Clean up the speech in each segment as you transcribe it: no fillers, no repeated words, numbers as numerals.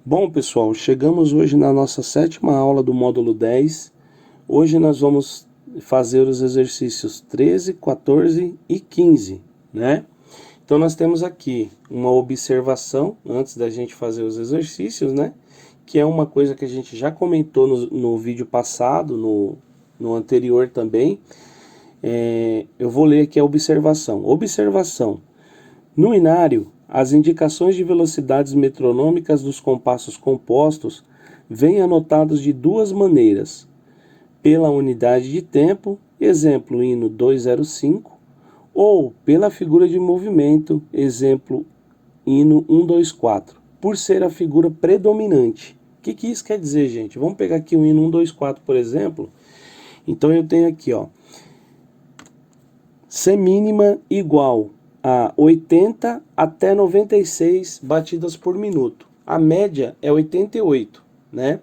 Bom, pessoal, chegamos hoje na nossa sétima aula do módulo 10. Hoje nós vamos fazer os exercícios 13, 14 e 15, né? Então nós temos aqui uma observação antes da gente fazer os exercícios, né? Que é uma coisa que a gente já comentou no vídeo passado, no anterior também. Eu vou ler aqui a observação. Observação. No inário, as indicações de velocidades metronômicas dos compassos compostos vêm anotados de duas maneiras: pela unidade de tempo, exemplo hino 205, ou pela figura de movimento, exemplo hino 124, por ser a figura predominante. O que isso quer dizer, gente? Vamos pegar aqui o hino 124, por exemplo. Então eu tenho aqui, ó, C mínima igual a 80 até 96 batidas por minuto. A média é 88, né?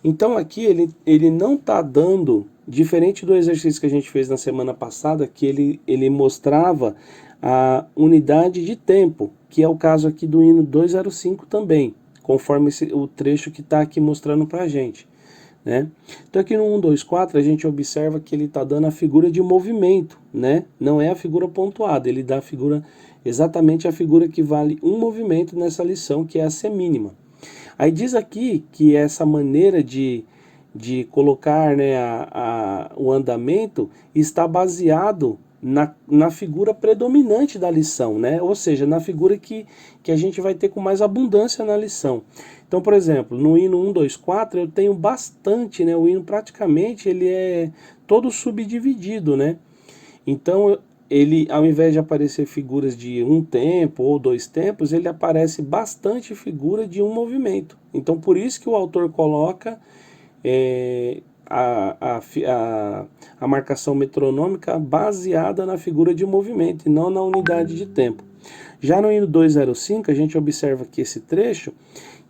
Então aqui ele não está dando, diferente do exercício que a gente fez na semana passada, que ele mostrava a unidade de tempo, que é o caso aqui do hino 205 também, conforme o trecho que está aqui mostrando para a gente, né? Então aqui no 124 a gente observa que ele está dando a figura de movimento, né? Não é a figura pontuada, ele dá a figura, exatamente a figura que vale um movimento nessa lição, que é a C mínima. Aí diz aqui que essa maneira de colocar, né, o andamento está baseado na figura predominante da lição, né? Ou seja, na figura que a gente vai ter com mais abundância na lição. Então, por exemplo, no hino 124 eu tenho bastante, né? O hino praticamente ele é todo subdividido, né? Então ele, ao invés de aparecer figuras de um tempo ou dois tempos, ele aparece bastante figura de um movimento. Então por isso que o autor coloca a marcação metronômica baseada na figura de movimento e não na unidade de tempo. Já no hino 205 a gente observa que esse trecho,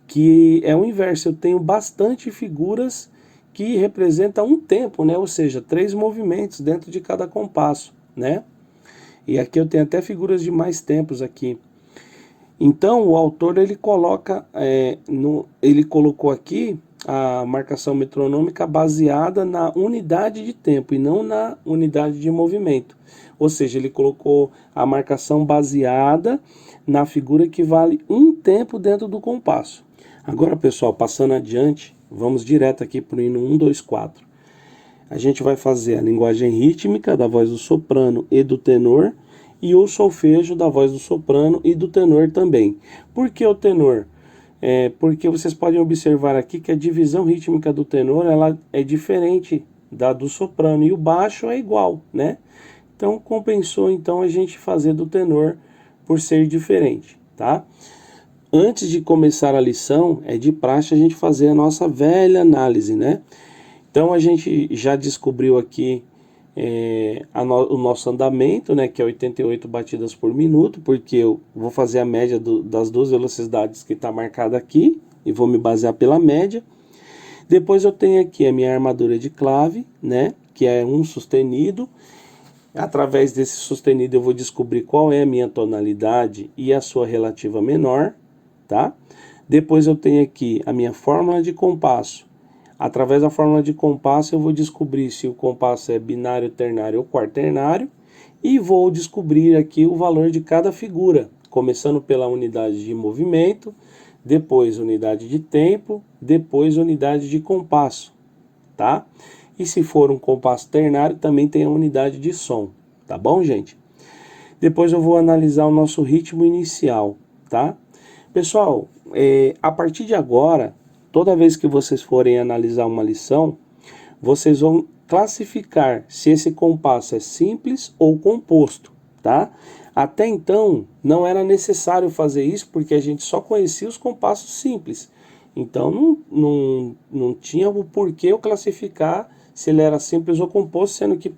que é o inverso, eu tenho bastante figuras que representam um tempo, né? Ou seja, 3 movimentos dentro de cada compasso, né? E aqui eu tenho até figuras de mais tempos aqui. Então o autor ele coloca, ele colocou aqui a marcação metronômica baseada na unidade de tempo e não na unidade de movimento. Ou seja, ele colocou a marcação baseada na figura que vale um tempo dentro do compasso. Agora, pessoal, passando adiante, vamos direto aqui para o hino 124. A gente vai fazer a linguagem rítmica da voz do soprano e do tenor e o solfejo da voz do soprano e do tenor também. Por que o tenor? Porque vocês podem observar aqui que a divisão rítmica do tenor ela é diferente da do soprano e o baixo é igual, né? Então compensou então a gente fazer do tenor por ser diferente, tá? Antes de começar a lição, é de praxe a gente fazer a nossa velha análise, né? Então a gente já descobriu aqui o nosso andamento, né, que é 88 batidas por minuto, porque eu vou fazer a média das duas velocidades que está marcada aqui e vou me basear pela média. Depois eu tenho aqui a minha armadura de clave, né, que é um sustenido. Através desse sustenido eu vou descobrir qual é a minha tonalidade e a sua relativa menor, tá? Depois eu tenho aqui a minha fórmula de compasso. Através da fórmula de compasso eu vou descobrir se o compasso é binário, ternário ou quaternário e vou descobrir aqui o valor de cada figura, começando pela unidade de movimento, depois unidade de tempo, depois unidade de compasso, tá? E se for um compasso ternário também tem a unidade de som, tá bom, gente? Depois eu vou analisar o nosso ritmo inicial, tá? Pessoal, a partir de agora, toda vez que vocês forem analisar uma lição, vocês vão classificar se esse compasso é simples ou composto, tá? Até então, não era necessário fazer isso porque a gente só conhecia os compassos simples. Então, não tinha o porquê eu classificar se ele era simples ou composto, sendo que,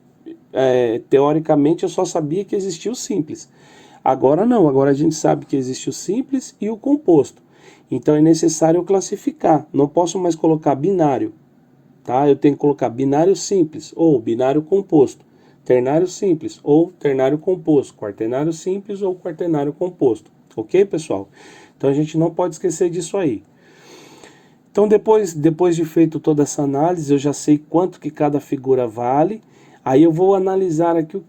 teoricamente, eu só sabia que existia o simples. Agora não, agora a gente sabe que existe o simples e o composto. Então é necessário classificar, não posso mais colocar binário, tá? Eu tenho que colocar binário simples ou binário composto, ternário simples ou ternário composto, quaternário simples ou quaternário composto, ok, pessoal? Então a gente não pode esquecer disso aí. Então depois de feito toda essa análise, eu já sei quanto que cada figura vale. Aí eu vou analisar aqui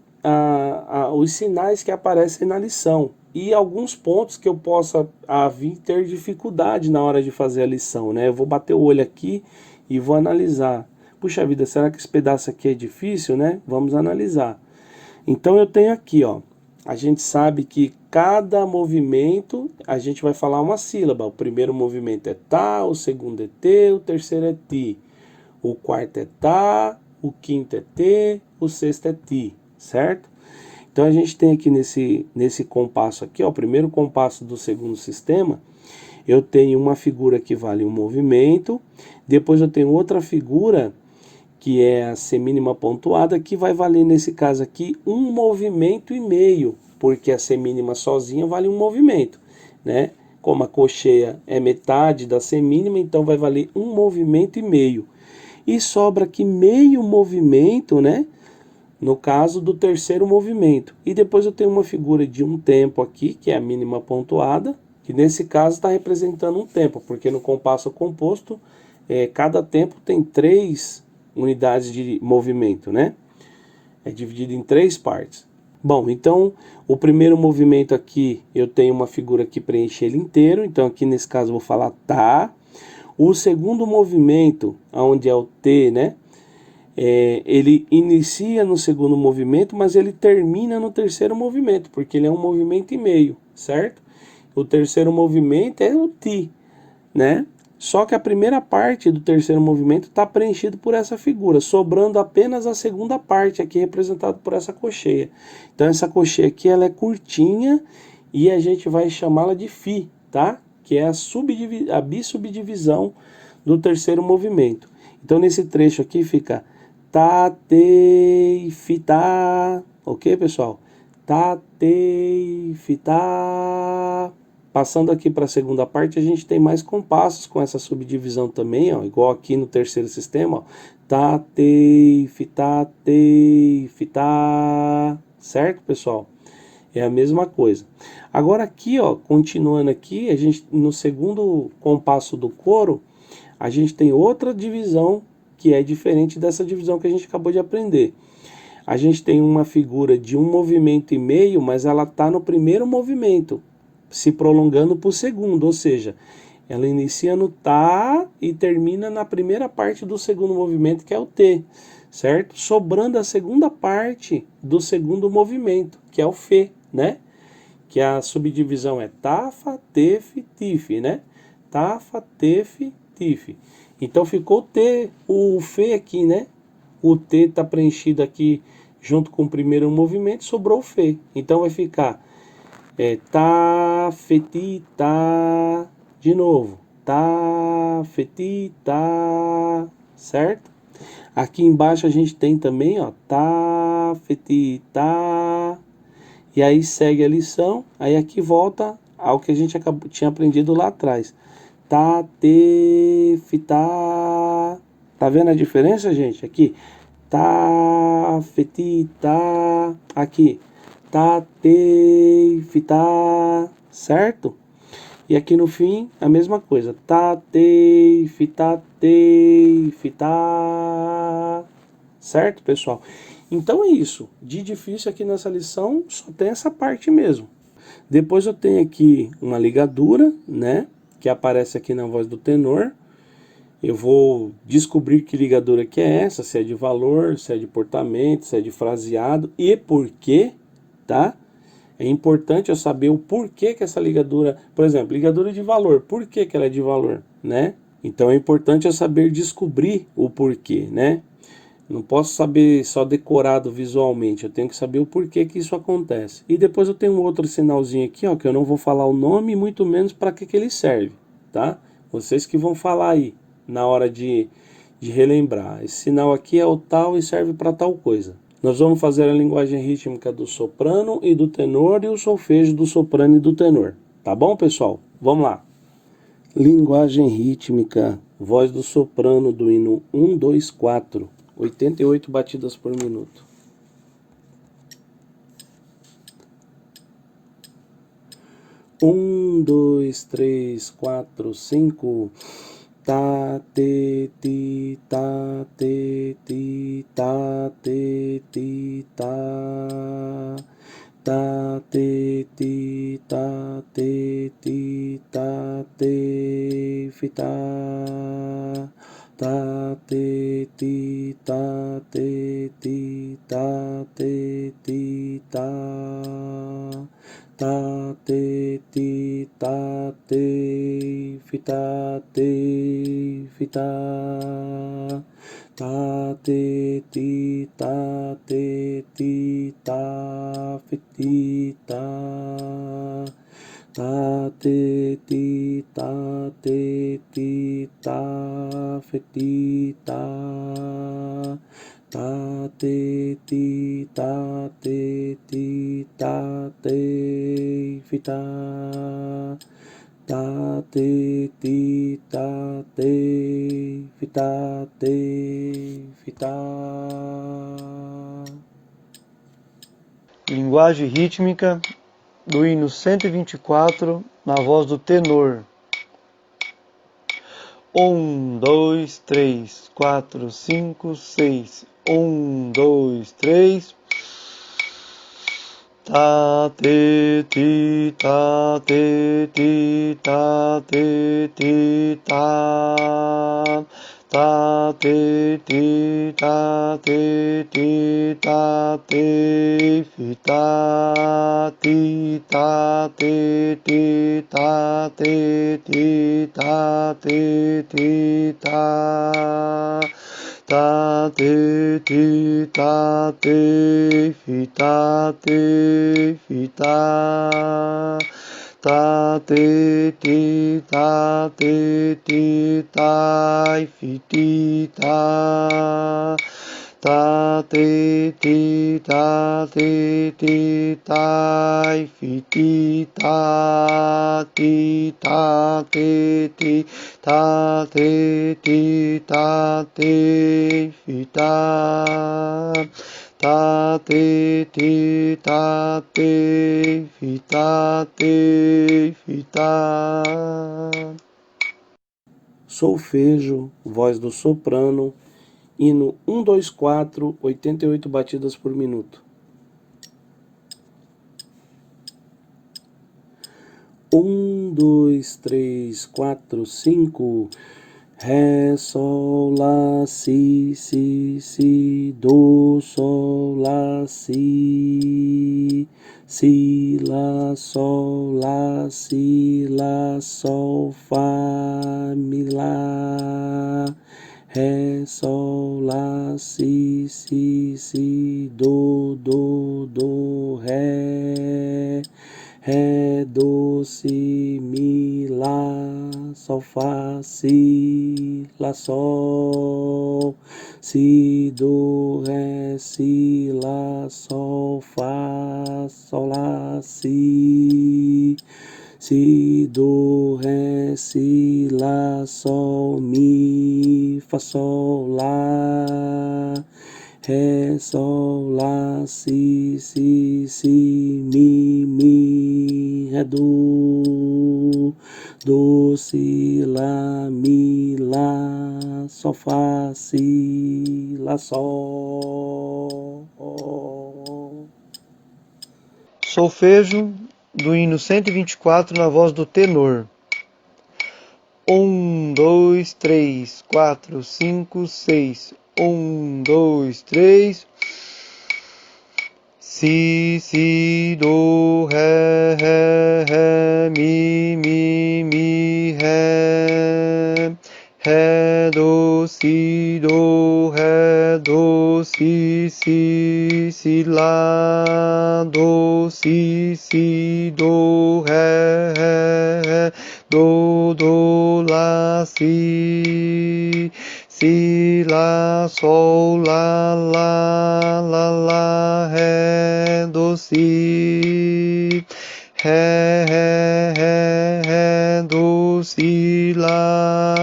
os sinais que aparecem na lição e alguns pontos que eu possa vir ter dificuldade na hora de fazer a lição, né? Eu vou bater o olho aqui e vou analisar. Puxa vida, será que esse pedaço aqui é difícil, né? Vamos analisar. Então eu tenho aqui, ó, a gente sabe que cada movimento a gente vai falar uma sílaba. O primeiro movimento é tá, o segundo é te, o terceiro é ti, o quarto é tá, o quinto é te, o sexto é ti, certo? Então a gente tem aqui nesse compasso aqui, ó, o primeiro compasso do segundo sistema, eu tenho uma figura que vale um movimento, depois eu tenho outra figura que é a semínima pontuada, que vai valer nesse caso aqui um movimento e meio, porque a semínima sozinha vale um movimento, né? Como a cocheia é metade da semínima, então vai valer um movimento e meio. E sobra aqui meio movimento, né? No caso do terceiro movimento. E depois eu tenho uma figura de um tempo aqui, que é a mínima pontuada, que nesse caso está representando um tempo, porque no compasso composto, cada tempo tem 3 unidades de movimento, né? É dividido em 3 partes. Bom, então o primeiro movimento aqui, eu tenho uma figura que preenche ele inteiro, então aqui nesse caso eu vou falar tá. O segundo movimento, onde é o T, né? Ele inicia no segundo movimento, mas ele termina no terceiro movimento, porque ele é um movimento e meio, certo? O terceiro movimento é o Ti, né? Só que a primeira parte do terceiro movimento está preenchido por essa figura, sobrando apenas a segunda parte aqui representada por essa cocheia. Então essa cocheia aqui ela é curtinha e a gente vai chamá-la de Fi, tá? Que é a bissubdivisão do terceiro movimento. Então nesse trecho aqui fica tá, te, fi, tá, ok, pessoal? Tá, te, fi, tá. Passando aqui para a segunda parte, a gente tem mais compassos com essa subdivisão também, ó, igual aqui no terceiro sistema, ó. Tá, te, fi, tá, te, fi, tá. Certo, pessoal? É a mesma coisa. Agora aqui, ó, continuando aqui, a gente no segundo compasso do coro, a gente tem outra divisão que é diferente dessa divisão que a gente acabou de aprender. A gente tem uma figura de um movimento e meio, mas ela está no primeiro movimento, se prolongando para o segundo, ou seja, ela inicia no tá e termina na primeira parte do segundo movimento, que é o T, certo? Sobrando a segunda parte do segundo movimento, que é o Fê, né? Que a subdivisão é tafa, tefe, tife, né? Tafa, tefe, tife. Então ficou o T, o Fê aqui, né? O T está preenchido aqui junto com o primeiro movimento, sobrou o Fê. Então vai ficar tá, feti, tá. De novo. Tá, feti, tá. Certo? Aqui embaixo a gente tem também, ó. Tá, feti, tá. E aí segue a lição. Aí aqui volta ao que a gente tinha aprendido lá atrás. Tá, te, fi, tá. Tá vendo a diferença, gente? Aqui. Tá, feti, tá. Aqui. Tá, te, fi, tá. Certo? E aqui no fim, a mesma coisa. Tá, te, fi, tá. Certo, pessoal? Então é isso. De difícil aqui nessa lição só tem essa parte mesmo. Depois eu tenho aqui uma ligadura, né? Que aparece aqui na voz do tenor. Eu vou descobrir que ligadura que é essa, se é de valor, se é de portamento, se é de fraseado e por quê, tá? É importante eu saber o porquê que essa ligadura, por exemplo, ligadura de valor, por que que ela é de valor, né? Então é importante eu saber descobrir o porquê, né? Não posso saber só decorado visualmente, eu tenho que saber o porquê que isso acontece. E depois eu tenho um outro sinalzinho aqui, ó, que eu não vou falar o nome e muito menos para que ele serve, tá? Vocês que vão falar aí na hora de relembrar. Esse sinal aqui é o tal e serve para tal coisa. Nós vamos fazer a linguagem rítmica do soprano e do tenor e o solfejo do soprano e do tenor. Tá bom, pessoal? Vamos lá. Linguagem rítmica, voz do soprano do hino 1, 2, 4. 88 batidas por minuto. Um, dois, três, quatro, cinco. tá, te, ti, tá, te, ti, tá, te, ti, tá, tá, te, ti, tá, te, ti, tá, te, fi, tá, tá, te, ti, tá, te, ti, tá, te, ti, tá, tá, te, ti, tá, te, fi, tá, te, fi, tá, tá, te, ti, tá, te, ti, tá, fi, ti, tá, tá, te, ti, tá, te, ti, tá, fi, ti, tá, tá, te, ti, tá, te, ti, tá, te, fi, tá, tá, te, ti, tá, te, fi, tá, te, fi, tá. Linguagem rítmica do hino 124, na voz do tenor. 1, 2, 3, 4, 5, 6. 1, 2, 3. Tá, te, ti, tá, te, ti, tá, te, ti, tá. Tá, te, ti, tá, te, ti, tá, te, fi, tá, ti, tá, te, ti, tá, te, ti, tá, te, ti, tá. Tá, te, ti, tá, te, fi, tá, te, fi, tá. Tá, te, ti, tá, te, ti, tá, fi, ti, tá. Tá, te, ti, tá, te, ti, tá, fi, ti, tá, ti, tá, te, ti, tá, te, ti, tá, te, fi, tá. Tá, te, ti, tá, te, fi, tá, te, fi, tá. Solfejo, voz do soprano, hino 1, 2, 4, 88 batidas por minuto. 1, 2, 3, 4, 5. Ré, sol, lá, si, si, do, sol, lá, si, lá, sol, lá, si, lá, sol, fá, mi, lá, ré, sol, lá, si, do, ré, ré, do, si, mi, lá, sol, fá, si, lá, sol, si, do, ré, si, lá, sol, fá, sol, lá, si, do, ré, si, lá, sol, mi, fá, sol, lá, ré, sol, lá, si, mi, ré, do, si, lá, mi, lá, sol, fá, si, lá, sol. Solfejo do hino 124, na voz do tenor. 1, 2, 3, 4, 5, 6. 1, 2, 3. Si, do, ré, mi, ré. Ré, do, si, lá, do, si, do, ré, do, lá, si, lá, sol, lá, ré, do, si, ré, do, si, lá,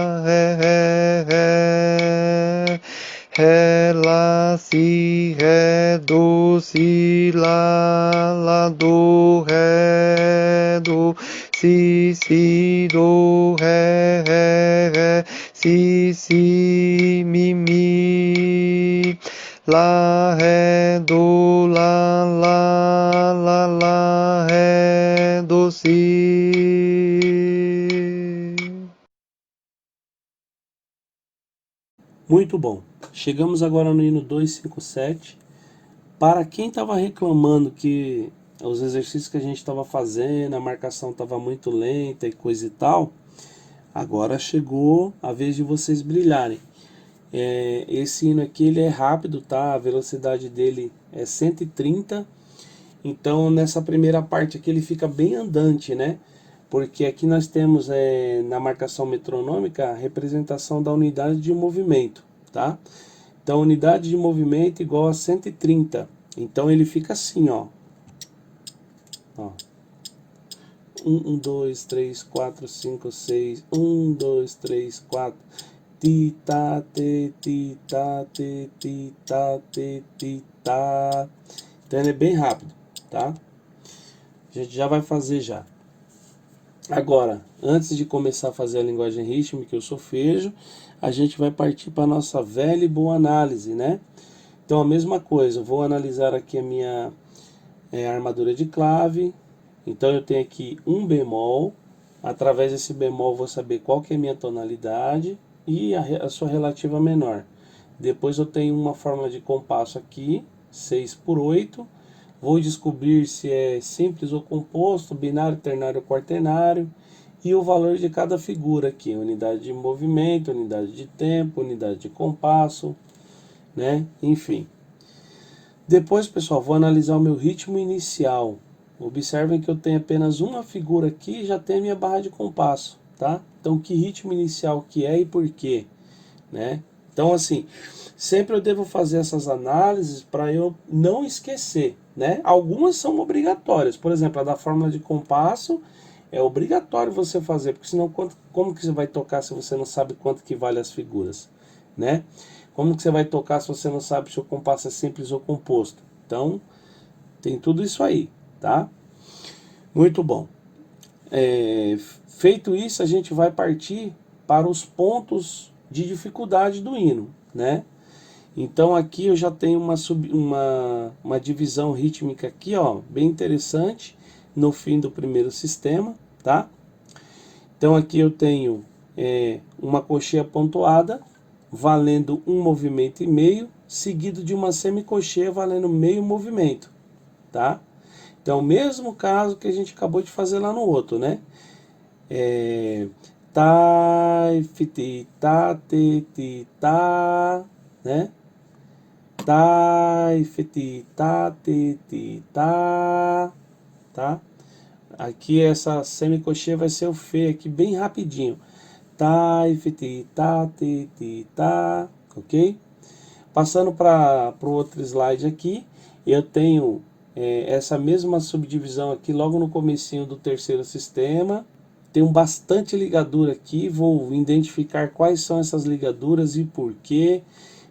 ré, lá, si, ré, do, si, lá, do, ré, do, si, do, ré, si, mi, lá, ré, do, lá, ré, do, si. Muito bom. Chegamos agora no hino 257. Para quem estava reclamando que os exercícios que a gente estava fazendo, a marcação estava muito lenta e coisa e tal, agora chegou a vez de vocês brilharem. Esse hino aqui ele é rápido, tá? A velocidade dele é 130. Então nessa primeira parte aqui ele fica bem andante, né? Porque aqui nós temos na marcação metronômica a representação da unidade de movimento, tá? Então unidade de movimento igual a 130. Então ele fica assim, ó. 1, 2, 3, 4, 5, 6. 1, 2, 3, 4. Ti, ta, te, ti, ta, te, ti, ta, te, ti, ta. Então ele é bem rápido, tá? A gente já vai fazer já. Agora, antes de começar a fazer a linguagem rítmica, eu solfejo, a gente vai partir para a nossa velha e boa análise, né? Então a mesma coisa, eu vou analisar aqui a minha armadura de clave. Então eu tenho aqui um bemol, através desse bemol eu vou saber qual que é a minha tonalidade e a sua relativa menor. Depois eu tenho uma fórmula de compasso aqui, 6/8. Vou descobrir se é simples ou composto, binário, ternário ou quaternário. E o valor de cada figura aqui, unidade de movimento, unidade de tempo, unidade de compasso, né? Enfim. Depois, pessoal, vou analisar o meu ritmo inicial. Observem que eu tenho apenas uma figura aqui e já tenho a minha barra de compasso, tá? Então, que ritmo inicial que é e por quê, né? Então, assim, sempre eu devo fazer essas análises para eu não esquecer, né? Algumas são obrigatórias. Por exemplo, a da fórmula de compasso é obrigatório você fazer, porque senão como que você vai tocar se você não sabe quanto que vale as figuras, né? Como que você vai tocar se você não sabe se o compasso é simples ou composto? Então, tem tudo isso aí, tá? Muito bom. Feito isso, a gente vai partir para os pontos de dificuldade do hino, né? Então aqui eu já tenho uma divisão rítmica aqui, ó, bem interessante, no fim do primeiro sistema, tá? Então aqui eu tenho uma cocheia pontuada, valendo um movimento e meio, seguido de uma semicocheia valendo meio movimento, tá? Então, o mesmo caso que a gente acabou de fazer lá no outro, né? Ta, ti, ta, te, ti, ta, né? Ta, ti, ta, te, ti, ta, tá? Aqui essa semicocheia vai ser o Fê aqui bem rapidinho. Ta, ti, ta, te, ti, ta, ok? Passando para o outro slide aqui, eu tenho essa mesma subdivisão aqui logo no comecinho do terceiro sistema. Tenho bastante ligadura aqui, vou identificar quais são essas ligaduras e por quê.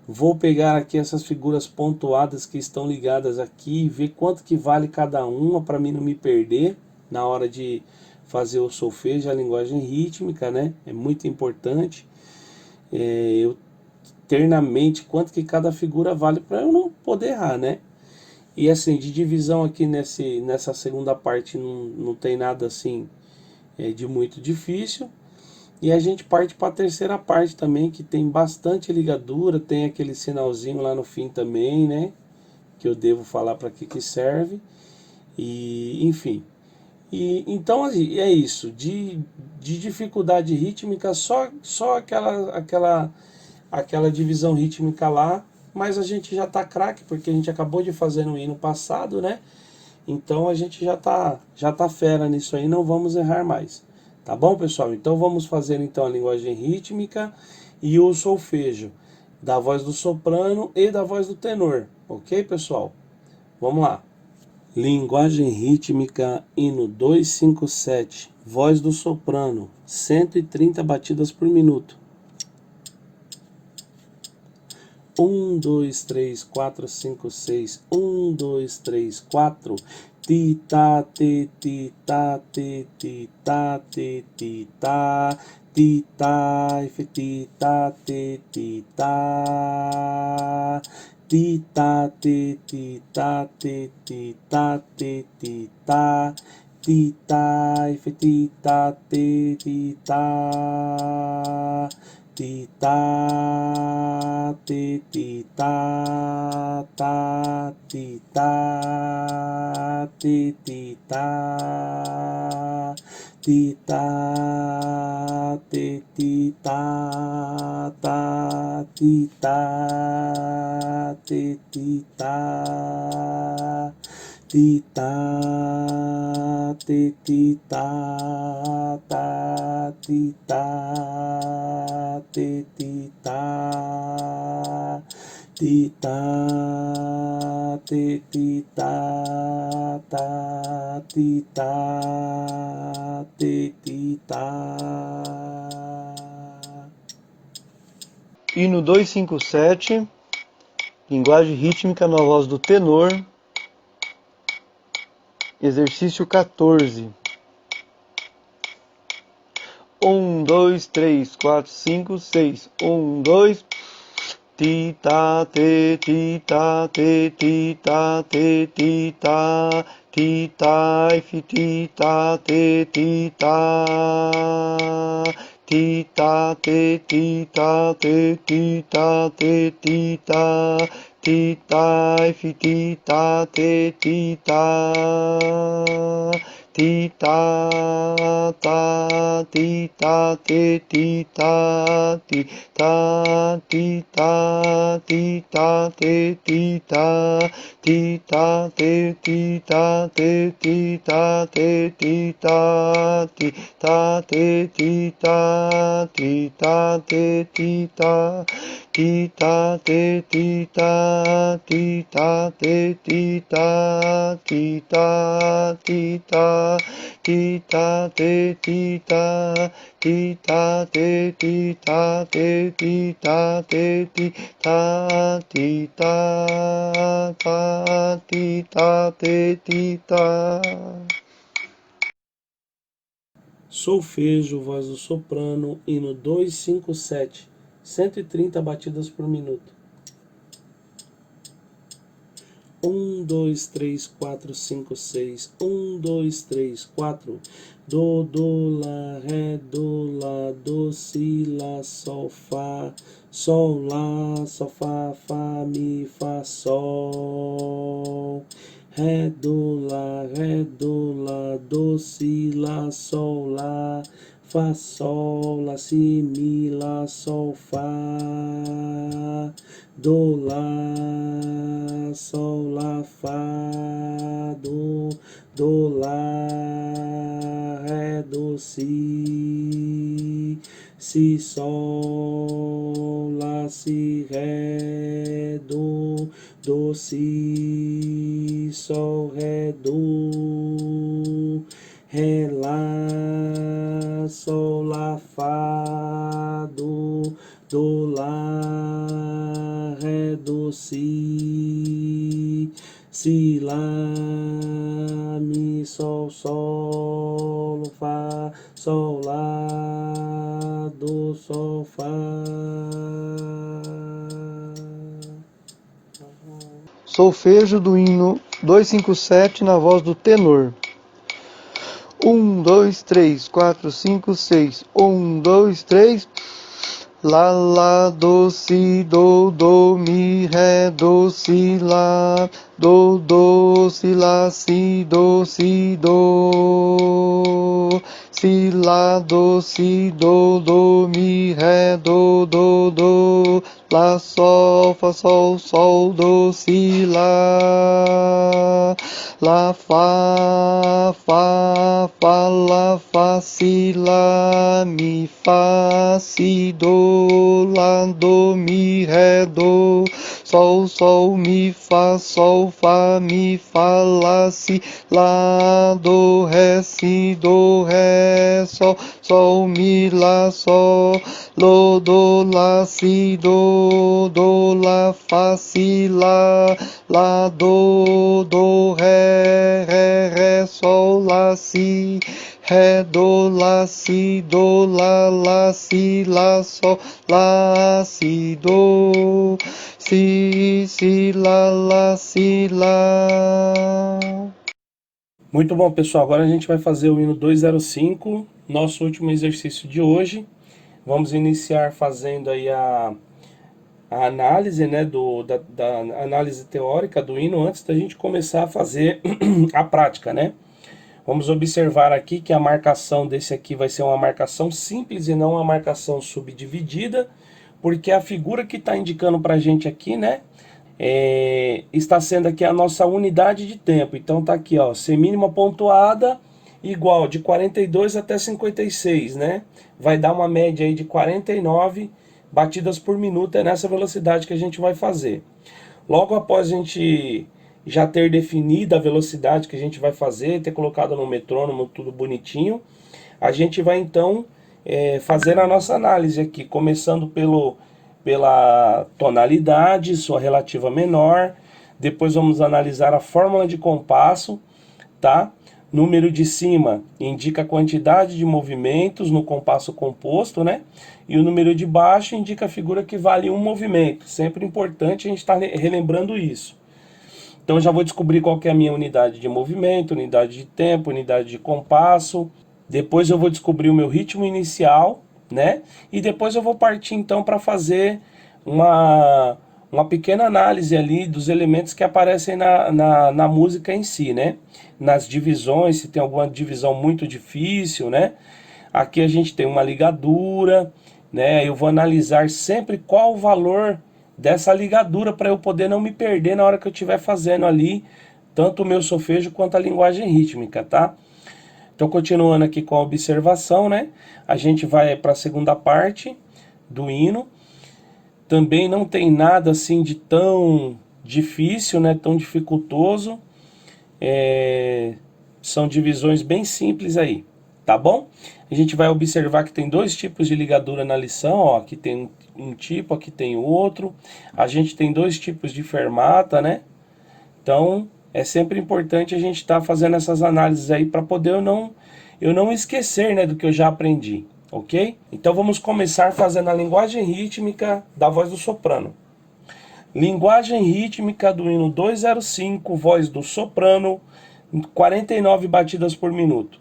Vou pegar aqui essas figuras pontuadas que estão ligadas aqui e ver quanto que vale cada uma para mim não me perder na hora de fazer o solfejo, a linguagem rítmica, né? É muito importante. Eu ter na mente quanto que cada figura vale para eu não poder errar, né? E assim, de divisão aqui nessa segunda parte não tem nada assim de muito difícil. E a gente parte para a terceira parte também, que tem bastante ligadura, tem aquele sinalzinho lá no fim também, né? Que eu devo falar para que serve. E, enfim. E, então, assim, é isso. De dificuldade rítmica, só aquela divisão rítmica lá, mas a gente já tá craque, porque a gente acabou de fazer no hino passado, né? Então a gente já tá fera nisso aí, não vamos errar mais. Tá bom, pessoal? Então vamos fazer então a linguagem rítmica e o solfejo da voz do soprano e da voz do tenor, ok, pessoal? Vamos lá. Linguagem rítmica, hino 257, voz do soprano, 130 batidas por minuto. 1, 2, 3, 4, 5, 6. 1, 2, 3, 4. Ti, ta, te, ti, ta, te, ti, ta, te, ti, ta. ti ta if ti ta te ti ta ti ta te ti ta te ti ta te ti ta ti ta if ti ta te ti ta ti ta te ti ta ta ti ta te ti ta ti ta te ti ta ta ti ta te ti ta ti ta te ti ta ta ti ta te ti ta ti ta te ti ta ta ti ta te ti ta. Hino 257, linguagem rítmica na voz do tenor, exercício 14. 1, 2, 3, 4, 5, 6. 1, 2. Ti ta te ti ta te ti ta te ti ta ti ta if ti ta te ti ta ti ta te ti ta te ti ta te ti ta ti ta if ti ta te ti ta ti ta ta ti ta te ti ta ti ta ti ta ti ta te ti ta ti ta te ti ta te ti ta te ti ta ti ta te ti ta ti ta te ti ta ti ta te ti ta ti ta te ti ta ti ta ti ta ti ta te ti ta ti ta te ti ta te ti ta te ti ta ti ta ta ti ta te ti ta. Solfejo, voz do soprano, hino 257, 130 batidas por minuto. 1, 2, 3, 4, 5, 6. 1, 2, 3, 4. Do, lá, ré, do, si, lá, sol, lá, sol, fá, mi, fá, sol. Ré, do, lá, do, si, lá, sol, lá, fá, sol, lá, si, mi, lá, sol, fá. Do, lá, sol, lá, fá, do, lá, ré, do, si, sol, lá, si, ré, do, si, sol, ré, lá, sol, lá, fá, do, lá, ré, do, si, lá, mi, sol, fá, sol, lá, do, sol, fá. Solfejo do hino 257 na voz do tenor. 1, 2, 3, 4, 5, 6. 1, 2, 3. Lá, do, si, do, mi, ré, do, si, lá, do, si, lá, si, do, si, lá, do, si, do, mi, ré, do, lá, sol, fá, sol, do, si, lá, fá, lá, fá, si, lá, mi, fá, si, do, lá, do, mi, ré, do, sol, mi, fá, mi, fá, lá, si, lá, do, ré, si, do, ré, sol, mi, lá, sol, do, lá, si, do, lá, fá, si, lá, do, ré, sol, lá, si, Ré, do, lá, si, lá, sol, lá, si, do, si, lá, si, lá. Muito bom, pessoal. Agora a gente vai fazer o hino 205, nosso último exercício de hoje. Vamos iniciar fazendo aí a análise, né, da análise teórica do hino antes da gente começar a fazer a prática, né? Vamos observar aqui que a marcação desse aqui vai ser uma marcação simples e não uma marcação subdividida, porque a figura que está indicando para a gente aqui, né, está sendo aqui a nossa unidade de tempo. Então tá aqui, ó, semínima pontuada igual de 42 até 56, né? Vai dar uma média aí de 49 batidas por minuto, é nessa velocidade que a gente vai fazer. Logo após a gente já ter definido a velocidade que a gente vai fazer, ter colocado no metrônomo tudo bonitinho, a gente vai então fazer a nossa análise aqui, começando pela tonalidade, sua relativa menor, depois vamos analisar a fórmula de compasso, tá? Número de cima indica a quantidade de movimentos no compasso composto, né? E o número de baixo indica a figura que vale um movimento. Sempre importante a gente estar relembrando isso. Então eu já vou descobrir qual que é a minha unidade de movimento, unidade de tempo, unidade de compasso. Depois eu vou descobrir o meu ritmo inicial, né? E depois eu vou partir então para fazer uma pequena análise ali dos elementos que aparecem na música em si, né? Nas divisões, se tem alguma divisão muito difícil, né? Aqui a gente tem uma ligadura, né? Eu vou analisar sempre qual o valor dessa ligadura para eu poder não me perder na hora que eu estiver fazendo ali tanto o meu solfejo quanto a linguagem rítmica, tá? Então, continuando aqui com a observação, né? A gente vai para a segunda parte do hino. Também não tem nada assim de tão difícil, né? Tão dificultoso. São divisões bem simples aí, tá bom? A gente vai observar que tem dois tipos de ligadura na lição, ó. Aqui tem um tipo, aqui tem outro. A gente tem dois tipos de fermata, né? Então, é sempre importante a gente estar fazendo essas análises aí para poder eu não esquecer, né, do que eu já aprendi, ok? Então vamos começar fazendo a linguagem rítmica da voz do soprano. Linguagem rítmica do hino 205, voz do soprano, 49 batidas por minuto.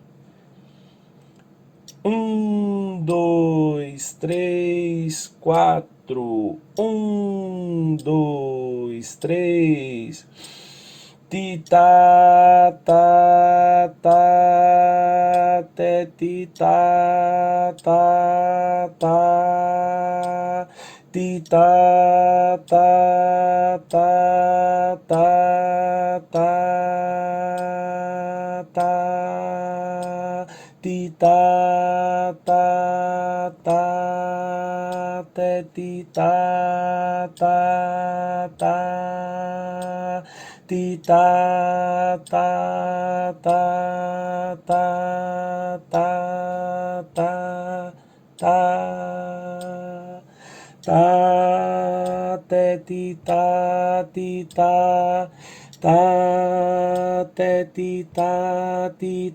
1, 2, 3, 4. 1, 2, 3. Ti ta ta ta te ti ta ta ta ti ta ta ta ta ta ti ta ta ta te ti ta ta ta ti ta ta ta ta ta ta ta ta te ti ta ta te ti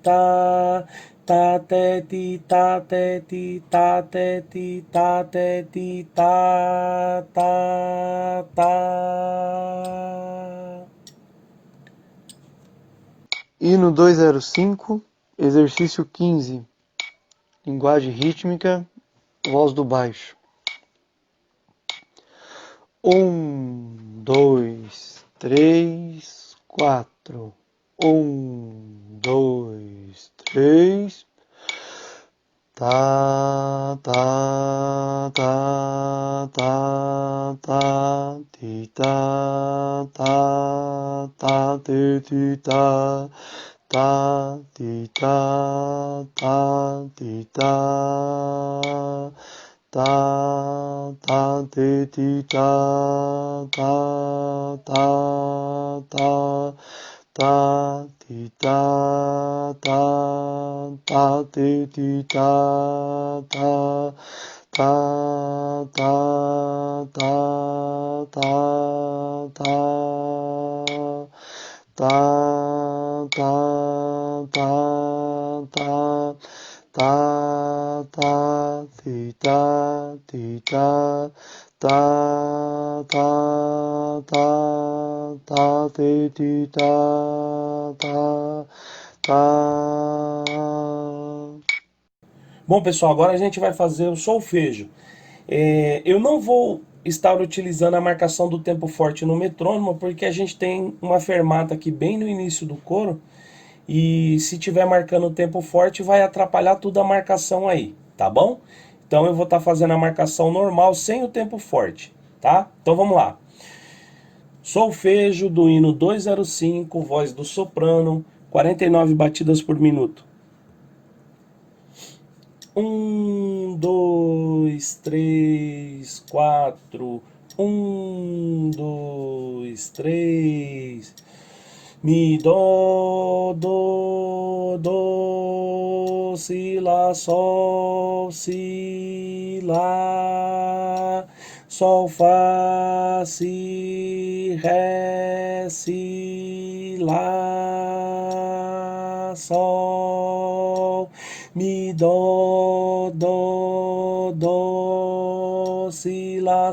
ta ta te ti ta te ti ta te ti ta te ti ta. Hino 205, exercício 15, linguagem rítmica, voz do baixo. 1, 2, 3, 4. 1, 2, 3. Ta ta ta ta ta ti ta ta ti ti ta ti ta ti ta ti ti ta ti ta ti ti ta, ta, ti, ta, ti, ta, ta, ta, ta, ta, ti, ti, ta, ta, ta. Bom, pessoal, agora a gente vai fazer o solfejo. Eu não vou estar utilizando a marcação do tempo forte no metrônomo, porque a gente tem uma fermata aqui bem no início do coro, e se tiver marcando o tempo forte vai atrapalhar tudo a marcação aí, tá bom? Então eu vou estar fazendo a marcação normal sem o tempo forte, tá? Então vamos lá. Solfejo do hino 205, voz do soprano, 49 batidas por minuto. 1, 2, 3, 4. 1, 2, 3. Mi, do, si, lá, sol, fá, si, ré, si, lá, sol, mi, do, si, lá,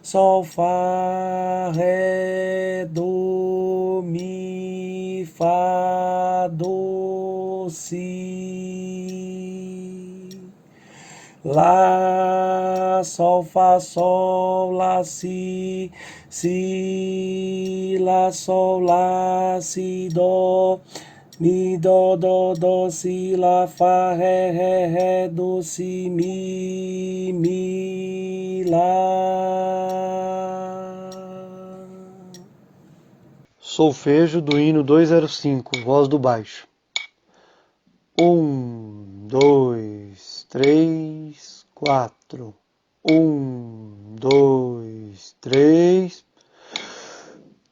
sol, fá, ré, do, mi, fá, do, si, lá, sol, fá, sol, lá, si, lá, sol, lá, si, do, mi, do, si, lá, fá, ré, do, si, mi, lá. Solfejo do hino 205, voz do baixo. 1, 2, 3, 4. 1, 2, 3.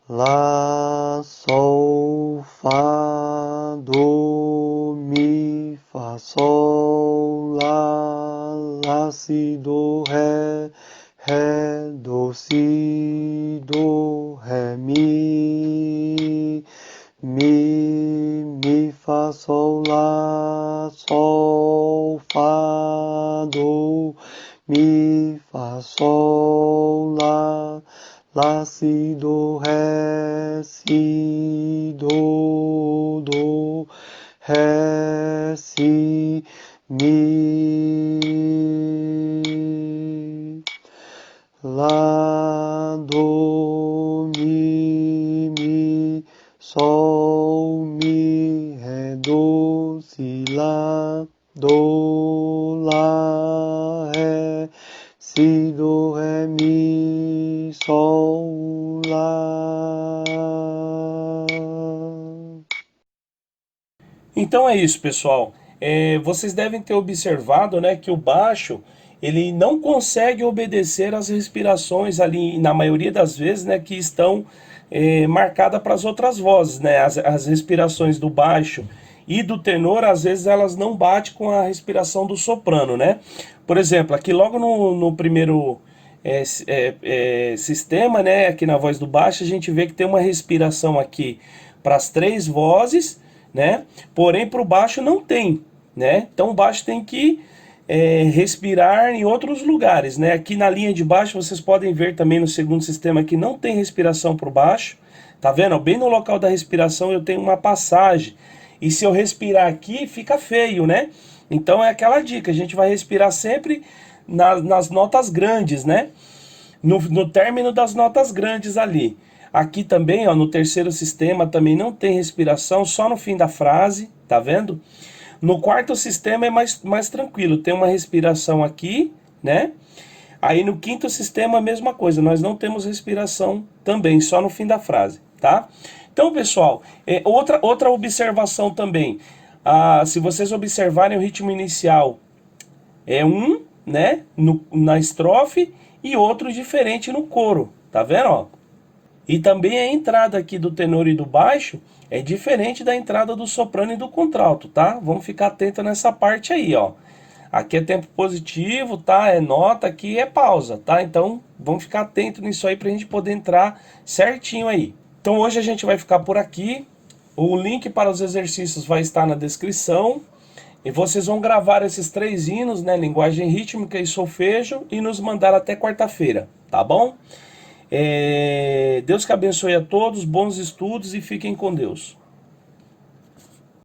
Lá, sol, fá, do, mi, fá, sol, lá, si, do, ré, do, si, do, ré, mi, fá, sol, fá, do, mi, fá, sol, lá, si, do, ré, si, do, ré, si, mi, lá, do, mi, sol, mi, ré, do, si, lá, do, lá, ré, si, do, ré, mi, sol, lá. Então é isso, pessoal. Vocês devem ter observado, né, que o baixo ele não consegue obedecer às respirações ali, na maioria das vezes, né, que estão marcadas para as outras vozes, né? As respirações do baixo e do tenor, às vezes elas não batem com a respiração do soprano, né? Por exemplo, aqui logo no primeiro sistema, né, aqui na voz do baixo, a gente vê que tem uma respiração aqui para as três vozes, né? Porém, para o baixo não tem, né? Então o baixo tem que respirar em outros lugares, né? Aqui na linha de baixo vocês podem ver também no segundo sistema que não tem respiração para o baixo, tá vendo? Bem no local da respiração eu tenho uma passagem, e se eu respirar aqui fica feio, né? Então é aquela dica, a gente vai respirar sempre nas notas grandes, né? No término das notas grandes ali. Aqui também, ó, no terceiro sistema também não tem respiração, só no fim da frase, tá vendo? No quarto sistema é mais tranquilo, tem uma respiração aqui, né? Aí no quinto sistema a mesma coisa, nós não temos respiração também, só no fim da frase, tá? Então, pessoal, outra observação também, se vocês observarem o ritmo inicial, é um, né, na estrofe, e outro diferente no coro, tá vendo, ó? E também a entrada aqui do tenor e do baixo é diferente da entrada do soprano e do contralto, tá? Vamos ficar atento nessa parte aí, ó. Aqui é tempo positivo, tá? É nota, aqui é pausa, tá? Então, vamos ficar atento nisso aí pra gente poder entrar certinho aí. Então, hoje a gente vai ficar por aqui. O link para os exercícios vai estar na descrição. E vocês vão gravar esses 3 hinos, né? Linguagem rítmica e solfejo, e nos mandar até quarta-feira, tá bom? Deus que abençoe a todos, bons estudos e fiquem com Deus.